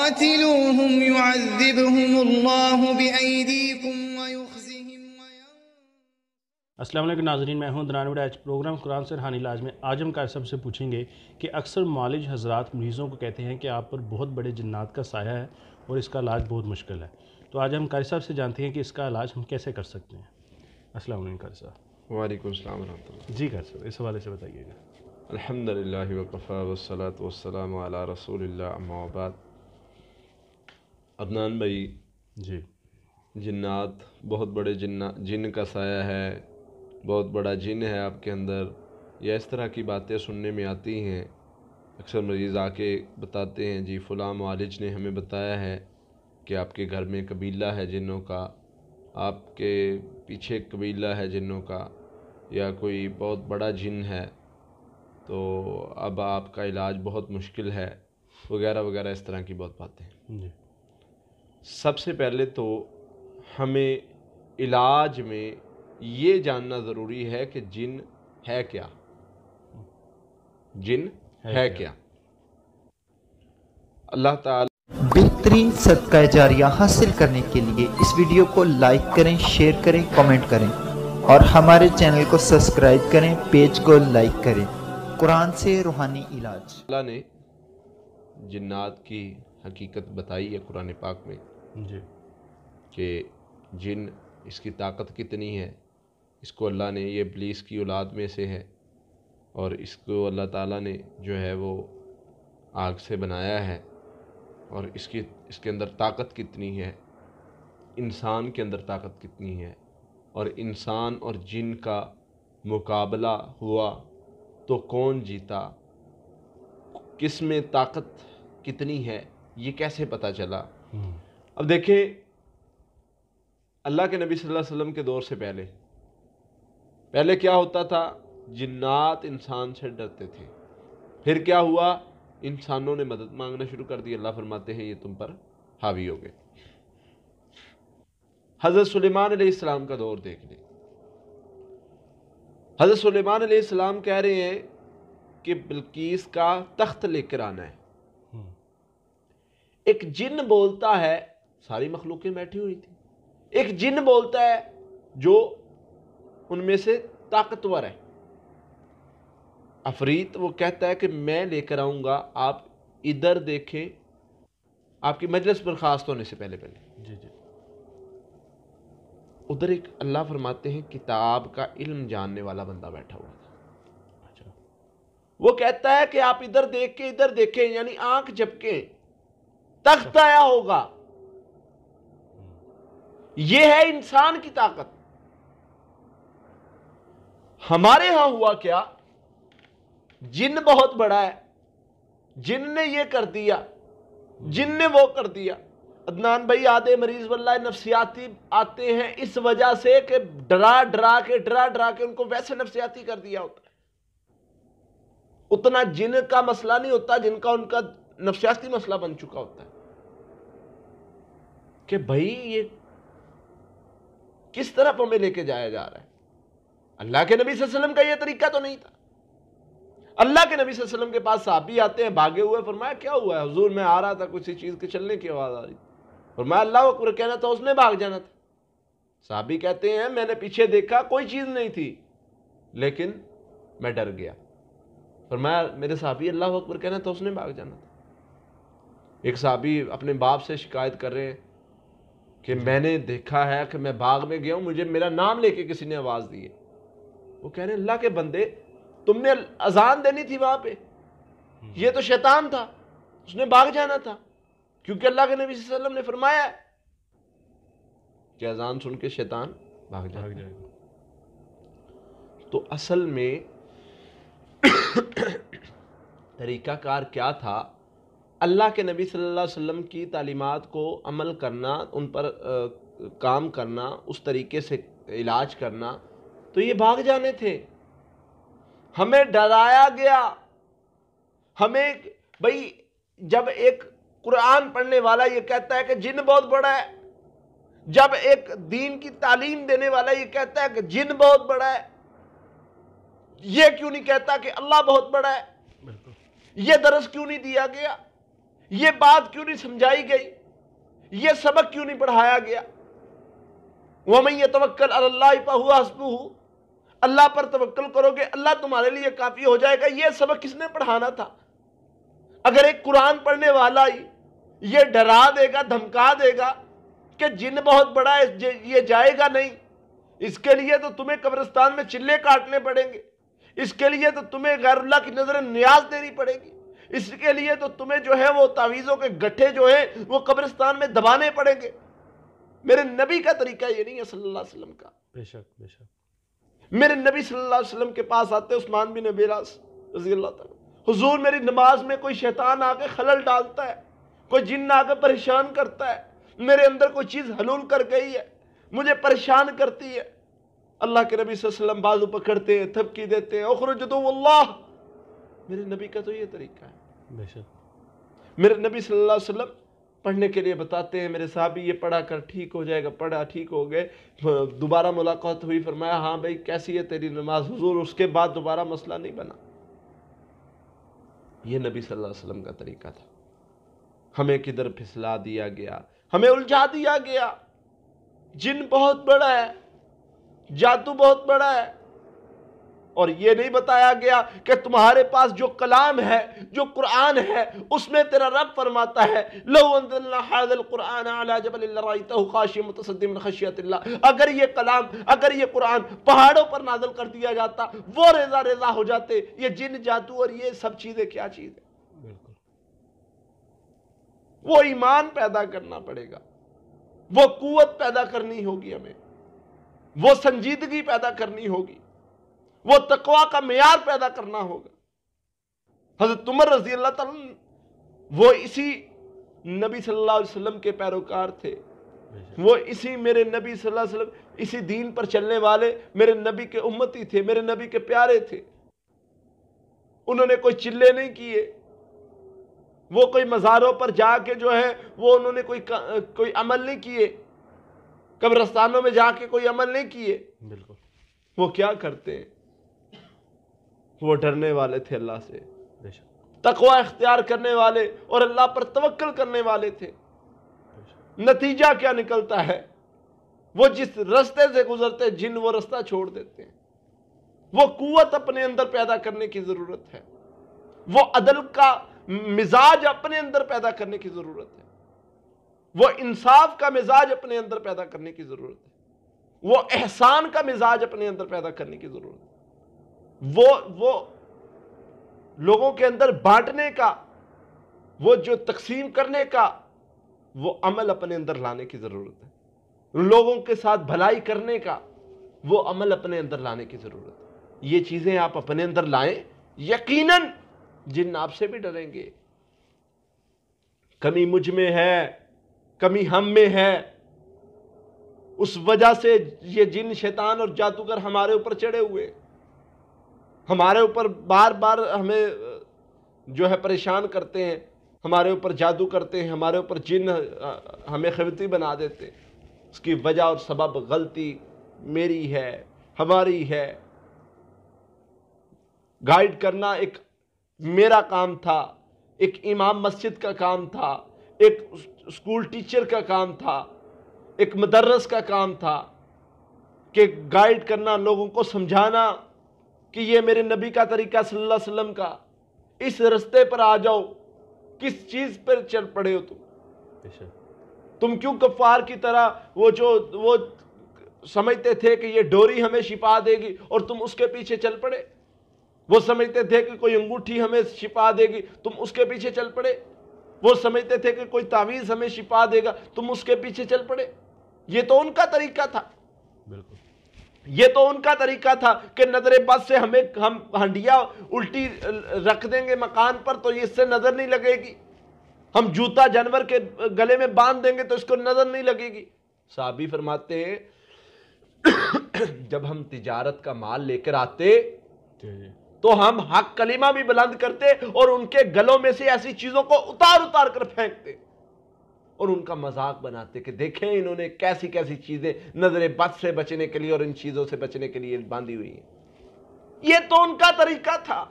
قاتلوهم يعذبهم الله بأيديكم ويخزهم السلام علیکم ناظرین، میں ہوں عدنان وڑائچ۔ پروگرام قرآن سے روحانی علاج میں آج ہم قاری صاحب سے پوچھیں گے کہ اکثر معالج حضرات مریضوں کو کہتے ہیں کہ آپ پر بہت بڑے جنات کا سایہ ہے اور اس کا علاج بہت مشکل ہے۔ تو آج ہم قاری صاحب سے جانتے ہیں کہ اس کا علاج ہم کیسے کر سکتے ہیں۔ السلام علیکم قاری صاحب۔ وعلیکم السلام ورحمۃ اللہ۔ جی قاری صاحب، اس حوالے سے بتائیے گا۔ الحمدللہ وکفیٰ والصلاۃ والسلام علی رسول اللہ، اما بعد۔ عدنان بھائی، جی، جنات بہت بڑے جن کا سایہ ہے، بہت بڑا جن ہے آپ کے اندر، یا اس طرح کی باتیں سننے میں آتی ہیں۔ اکثر مریض آ کے بتاتے ہیں جی فلاں معالج نے ہمیں بتایا ہے کہ آپ کے گھر میں قبیلہ ہے جنوں کا، آپ کے پیچھے قبیلہ ہے جنوں کا، یا کوئی بہت بڑا جن ہے، تو اب آپ کا علاج بہت مشکل ہے، وغیرہ وغیرہ اس طرح کی بہت باتیں۔ جی، سب سے پہلے تو ہمیں علاج میں یہ جاننا ضروری ہے کہ جن ہے کیا، جن ہے کیا۔ اللہ تعالی بہترین صدقہ جاریہ حاصل کرنے کے لیے اس ویڈیو کو لائک کریں، شیئر کریں، کمنٹ کریں اور ہمارے چینل کو سبسکرائب کریں، پیج کو لائک کریں۔ قرآن سے روحانی علاج۔ اللہ نے جنات کی حقیقت بتائی ہے قرآن پاک میں، جی، کہ جن اس کی طاقت کتنی ہے۔ اس کو اللہ نے، یہ ابلیس کی اولاد میں سے ہے، اور اس کو اللہ تعالیٰ نے جو ہے وہ آگ سے بنایا ہے، اور اس کے اندر طاقت کتنی ہے، انسان کے اندر طاقت کتنی ہے، اور انسان اور جن کا مقابلہ ہوا تو کون جیتا، کس میں طاقت کتنی ہے، یہ کیسے پتہ چلا۔ اب دیکھیں، اللہ کے نبی صلی اللہ علیہ وسلم کے دور سے پہلے کیا ہوتا تھا؟ جنات انسان سے ڈرتے تھے۔ پھر کیا ہوا؟ انسانوں نے مدد مانگنا شروع کر دی۔ اللہ فرماتے ہیں یہ تم پر حاوی ہو گئے۔ حضرت سلیمان علیہ السلام کا دور دیکھ لیں۔ حضرت سلیمان علیہ السلام کہہ رہے ہیں کہ بلقیس کا تخت لے کر آنا ہے۔ ایک جن بولتا ہے، ساری مخلوقیں بیٹھی ہوئی تھی، ایک جن بولتا ہے جو ان میں سے طاقتور ہے، عفریت، وہ کہتا ہے کہ میں لے کر آؤں گا، آپ ادھر دیکھیں، آپ کی مجلس برخاست ہونے سے پہلے جی، جی، ادھر ایک اللہ فرماتے ہیں کتاب کا علم جاننے والا بندہ بیٹھا ہوا تھا۔ اچھا، وہ کہتا ہے کہ آپ ادھر دیکھیں، یعنی آنکھ جھپکیں، تخت آیا ہوگا۔ یہ ہے انسان کی طاقت۔ ہمارے ہاں ہوا کیا؟ جن بہت بڑا ہے، جن نے یہ کر دیا، جن نے وہ کر دیا۔ عدنان بھائی، آدھے مریض واللہ نفسیاتی آتے ہیں اس وجہ سے کہ ڈرا کے ان کو ویسے نفسیاتی کر دیا ہوتا ہے۔ اتنا جن کا مسئلہ نہیں ہوتا جن کا ان کا نفسیاتی مسئلہ بن چکا ہوتا ہے کہ بھائی یہ کس طرف ہمیں لے کے جایا جا رہا ہے۔ اللہ کے نبی صلی اللہ علیہ وسلم کا یہ طریقہ تو نہیں تھا۔ اللہ کے نبی صلی اللہ علیہ وسلم کے پاس صحابی آتے ہیں بھاگے ہوئے، فرمایا کیا ہوا ہے حضور؟ میں آ رہا تھا، کسی چیز کے چلنے کی آواز آ رہی، فرمایا اللہ اکبر کہنا تھا، اس نے بھاگ جانا تھا۔ صحابی کہتے ہیں میں نے پیچھے دیکھا، کوئی چیز نہیں تھی، لیکن میں ڈر گیا۔ فرمایا میرے صحابی اللہ اکبر کہنا تھا، اس نے بھاگ جانا تھا۔ ایک صحابی اپنے باپ سے شکایت کر رہے ہیں کہ میں نے دیکھا ہے کہ میں باغ میں گیا ہوں، مجھے میرا نام لے کے کسی نے آواز دی ہے۔ وہ کہہ رہے ہیں اللہ کے بندے، تم نے اذان دینی تھی وہاں پہ، یہ تو شیطان تھا، اس نے بھاگ جانا تھا، کیونکہ اللہ کے نبی صلی اللہ علیہ وسلم نے فرمایا ہے کہ اذان سن کے شیطان بھاگ جائے گا۔ تو اصل میں طریقہ کار کیا تھا؟ اللہ کے نبی صلی اللہ علیہ وسلم کی تعلیمات کو عمل کرنا، ان پر کام کرنا، اس طریقے سے علاج کرنا، تو یہ بھاگ جانے تھے۔ ہمیں ڈرایا گیا، ہمیں بھائی جب ایک قرآن پڑھنے والا یہ کہتا ہے کہ جن بہت بڑا ہے، جب ایک دین کی تعلیم دینے والا یہ کہتا ہے کہ جن بہت بڑا ہے، یہ کیوں نہیں کہتا کہ اللہ بہت بڑا ہے؟ یہ درس کیوں نہیں دیا گیا؟ یہ بات کیوں نہیں سمجھائی گئی؟ یہ سبق کیوں نہیں پڑھایا گیا؟ وَمَن يَتَوَكَّلْ عَلَى اللَّهِ فَهُوَ حَسْبُهُ، اللہ پر توکل کرو گے اللہ تمہارے لیے کافی ہو جائے گا۔ یہ سبق کس نے پڑھانا تھا؟ اگر ایک قرآن پڑھنے والا ہی یہ ڈرا دے گا، دھمکا دے گا کہ جن بہت بڑا ہے، یہ جائے گا نہیں، اس کے لیے تو تمہیں قبرستان میں چلے کاٹنے پڑیں گے، اس کے لیے تو تمہیں غیر اللہ کی نظر نیاز دینی پڑے گی، اس کے لیے تو تمہیں جو ہے وہ تعویذوں کے گٹھے جو ہیں وہ قبرستان میں دبانے پڑیں گے، میرے نبی کا طریقہ یہ نہیں ہے صلی اللہ علیہ وسلم کا۔ بے شک بے شک۔ میرے نبی صلی اللہ علیہ وسلم کے پاس آتے عثمان بن ابی العاص رضی اللہ تعالیٰ، حضور میری نماز میں کوئی شیطان آ کے خلل ڈالتا ہے، کوئی جن آ کے پریشان کرتا ہے، میرے اندر کوئی چیز حلول کر گئی ہے، مجھے پریشان کرتی ہے۔ اللہ کے نبی صلی اللہ علیہ وسلم بازو پکڑتے ہیں، تھپکی دیتے ہیں، اخرج عدو اللہ۔ میرے نبی کا تو یہ طریقہ ہے۔ بے شک۔ میرے نبی صلی اللہ علیہ وسلم پڑھنے کے لیے بتاتے ہیں، میرے صحابی یہ پڑھا کر ٹھیک ہو جائے گا، پڑھا ٹھیک ہو گئے، دوبارہ ملاقات ہوئی، فرمایا ہاں بھائی کیسی ہے تیری نماز؟ حضور اس کے بعد دوبارہ مسئلہ نہیں بنا۔ یہ نبی صلی اللہ علیہ وسلم کا طریقہ تھا۔ ہمیں کدھر پھسلا دیا گیا، ہمیں الجھا دیا گیا، جن بہت بڑا ہے، جادو بہت بڑا ہے، اور یہ نہیں بتایا گیا کہ تمہارے پاس جو کلام ہے، جو قرآن ہے، اس میں تیرا رب فرماتا ہے لو انزلنا هذا القرآن على جبل لرأيته خاشعا متصدعا من خشیۃ اللہ، اگر یہ کلام، اگر یہ قرآن پہاڑوں پر نازل کر دیا جاتا وہ ریزہ ریزہ ہو جاتے۔ یہ جن جادو اور یہ سب چیزیں کیا چیز ہے؟ بالکل۔ وہ ایمان پیدا کرنا پڑے گا، وہ قوت پیدا کرنی ہوگی، ہمیں وہ سنجیدگی پیدا کرنی ہوگی، وہ تقوی کا معیار پیدا کرنا ہوگا۔ حضرت عمر رضی اللہ تعالیٰ وہ اسی نبی صلی اللہ علیہ وسلم کے پیروکار تھے، وہ اسی میرے نبی صلی اللہ علیہ وسلم اسی دین پر چلنے والے میرے نبی کے امتی تھے، میرے نبی کے پیارے تھے۔ انہوں نے کوئی چلے نہیں کیے، وہ کوئی مزاروں پر جا کے جو ہے وہ انہوں نے کوئی عمل نہیں کیے، قبرستانوں میں جا کے کوئی عمل نہیں کیے۔ بالکل۔ وہ کیا کرتے ہیں؟ وہ ڈرنے والے تھے اللہ سے، بے شک۔ تقوی اختیار کرنے والے اور اللہ پر توکل کرنے والے تھے۔ نتیجہ کیا نکلتا ہے؟ وہ جس رستے سے گزرتے جن وہ رستہ چھوڑ دیتے ہیں۔ وہ قوت اپنے اندر پیدا کرنے کی ضرورت ہے، وہ عدل کا مزاج اپنے اندر پیدا کرنے کی ضرورت ہے، وہ انصاف کا مزاج اپنے اندر پیدا کرنے کی ضرورت ہے، وہ احسان کا مزاج اپنے اندر پیدا کرنے کی ضرورت ہے، وہ لوگوں کے اندر بانٹنے کا، وہ جو تقسیم کرنے کا وہ عمل اپنے اندر لانے کی ضرورت ہے، لوگوں کے ساتھ بھلائی کرنے کا وہ عمل اپنے اندر لانے کی ضرورت ہے۔ یہ چیزیں آپ اپنے اندر لائیں، یقیناً جن آپ سے بھی ڈریں گے۔ کمی مجھ میں ہے، کمی ہم میں ہے، اس وجہ سے یہ جن شیطان اور جادوگر ہمارے اوپر چڑھے ہوئے، ہمارے اوپر بار بار ہمیں جو ہے پریشان کرتے ہیں، ہمارے اوپر جادو کرتے ہیں، ہمارے اوپر جن ہمیں خبتی بنا دیتے ہیں۔ اس کی وجہ اور سبب غلطی میری ہے، ہماری ہے۔ گائیڈ کرنا ایک میرا کام تھا، ایک امام مسجد کا کام تھا، ایک اسکول ٹیچر کا کام تھا، ایک مدرس کا کام تھا کہ گائیڈ کرنا، لوگوں کو سمجھانا کہ یہ میرے نبی کا طریقہ صلی اللہ علیہ وسلم کا، اس رستے پر آ جاؤ۔ کس چیز پر چل پڑے ہو تم کیوں کفار کی طرح وہ سمجھتے تھے کہ یہ ڈوری ہمیں شفا دے گی اور تم اس کے پیچھے چل پڑے؟ وہ سمجھتے تھے کہ کوئی انگوٹھی ہمیں شفا دے گی، تم اس کے پیچھے چل پڑے؟ وہ سمجھتے تھے کہ کوئی تعویذ ہمیں شفا دے گا، تم اس کے پیچھے چل پڑے؟ یہ تو ان کا طریقہ تھا، بالکل یہ تو ان کا طریقہ تھا کہ نظر بد سے ہم ہنڈیا الٹی رکھ دیں گے مکان پر تو اس سے نظر نہیں لگے گی، ہم جوتا جانور کے گلے میں باندھ دیں گے تو اس کو نظر نہیں لگے گی۔ صحابی فرماتے ہیں جب ہم تجارت کا مال لے کر آتے تو ہم حق کلمہ بھی بلند کرتے اور ان کے گلوں میں سے ایسی چیزوں کو اتار اتار کر پھینکتے اور ان کا مذاق بناتے کہ دیکھیں انہوں نے کیسی کیسی چیزیں نظر بد سے بچنے کے لیے اور ان چیزوں سے بچنے کے لیے باندھی ہوئی ہیں۔ یہ تو ان کا طریقہ تھا،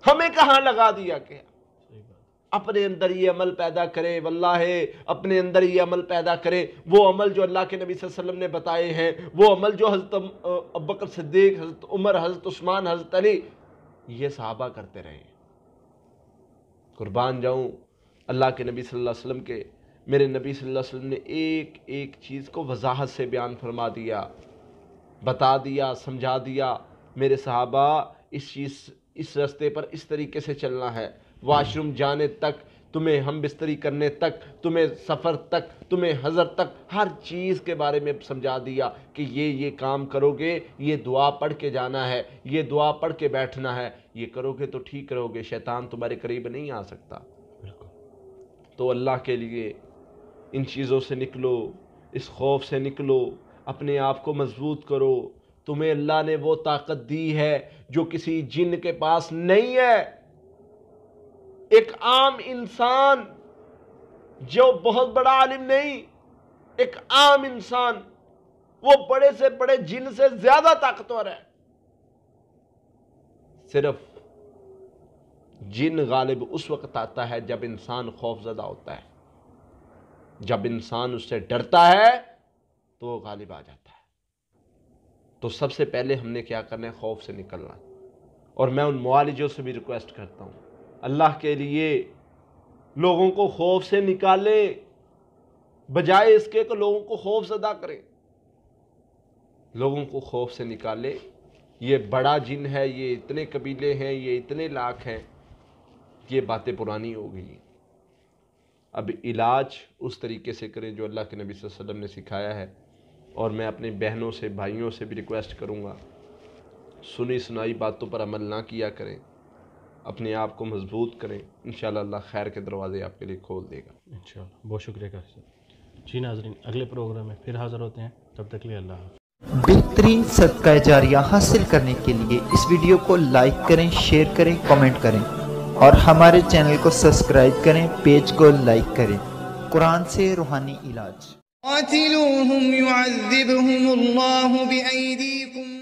ہمیں کہاں لگا دیا گیا؟ اپنے اندر یہ عمل پیدا کریں، واللہ اپنے اندر یہ عمل پیدا کریں، وہ عمل جو اللہ کے نبی صلی اللہ علیہ وسلم نے بتائے ہیں، وہ عمل جو حضرت ابوبکر صدیق، حضرت عمر، حضرت عثمان، حضرت علی، یہ صحابہ کرتے رہے ہیں۔ قربان جاؤں اللہ کے نبی صلی اللہ علیہ وسلم کے، میرے نبی صلی اللہ علیہ وسلم نے ایک ایک چیز کو وضاحت سے بیان فرما دیا، بتا دیا، سمجھا دیا، میرے صحابہ اس راستے پر اس طریقے سے چلنا ہے، واش روم جانے تک، تمہیں ہم بستری کرنے تک، تمہیں سفر تک، تمہیں حضر تک، ہر چیز کے بارے میں سمجھا دیا کہ یہ کام کرو گے، یہ دعا پڑھ کے جانا ہے، یہ دعا پڑھ کے بیٹھنا ہے، یہ کرو گے تو ٹھیک کرو گے، شیطان تمہارے قریب نہیں آ سکتا۔ تو اللہ کے لیے ان چیزوں سے نکلو، اس خوف سے نکلو، اپنے آپ کو مضبوط کرو۔ تمہیں اللہ نے وہ طاقت دی ہے جو کسی جن کے پاس نہیں ہے۔ ایک عام انسان جو بہت بڑا عالم نہیں، ایک عام انسان وہ بڑے سے بڑے جن سے زیادہ طاقتور ہے۔ صرف جن غالب اس وقت آتا ہے جب انسان خوف زدہ ہوتا ہے، جب انسان اس سے ڈرتا ہے تو وہ غالب آ جاتا ہے۔ تو سب سے پہلے ہم نے کیا کرنا ہے؟ خوف سے نکلنا۔ اور میں ان معالجوں سے بھی ریکویسٹ کرتا ہوں، اللہ کے لیے لوگوں کو خوف سے نکالیں، بجائے اس کے کہ لوگوں کو خوف زدہ کریں۔ لوگوں کو خوف سے نکالیں، یہ بڑا جن ہے، یہ اتنے قبیلے ہیں، یہ اتنے لاکھ ہیں، یہ باتیں پرانی ہو گئی۔ اب علاج اس طریقے سے کریں جو اللہ کے نبی صلی اللہ علیہ وسلم نے سکھایا ہے۔ اور میں اپنی بہنوں سے، بھائیوں سے بھی ریکویسٹ کروں گا، سنی سنائی باتوں پر عمل نہ کیا کریں، اپنے آپ کو مضبوط کریں، انشاءاللہ اللہ خیر کے دروازے آپ کے لیے کھول دے گا انشاءاللہ۔ بہت شکریہ قاری صاحب۔ جی ناظرین، اگلے پروگرام میں پھر حاضر ہوتے ہیں، تب تک لیے اللہ حافظ۔ بہترین صدقہ جاریہ حاصل کرنے کے لیے اس ویڈیو کو لائک کریں، شیئر کریں، کمنٹ کریں اور ہمارے چینل کو سبسکرائب کریں، پیج کو لائک کریں۔ قرآن سے روحانی علاج۔ قاتلوهم يعذبهم الله بأيديكم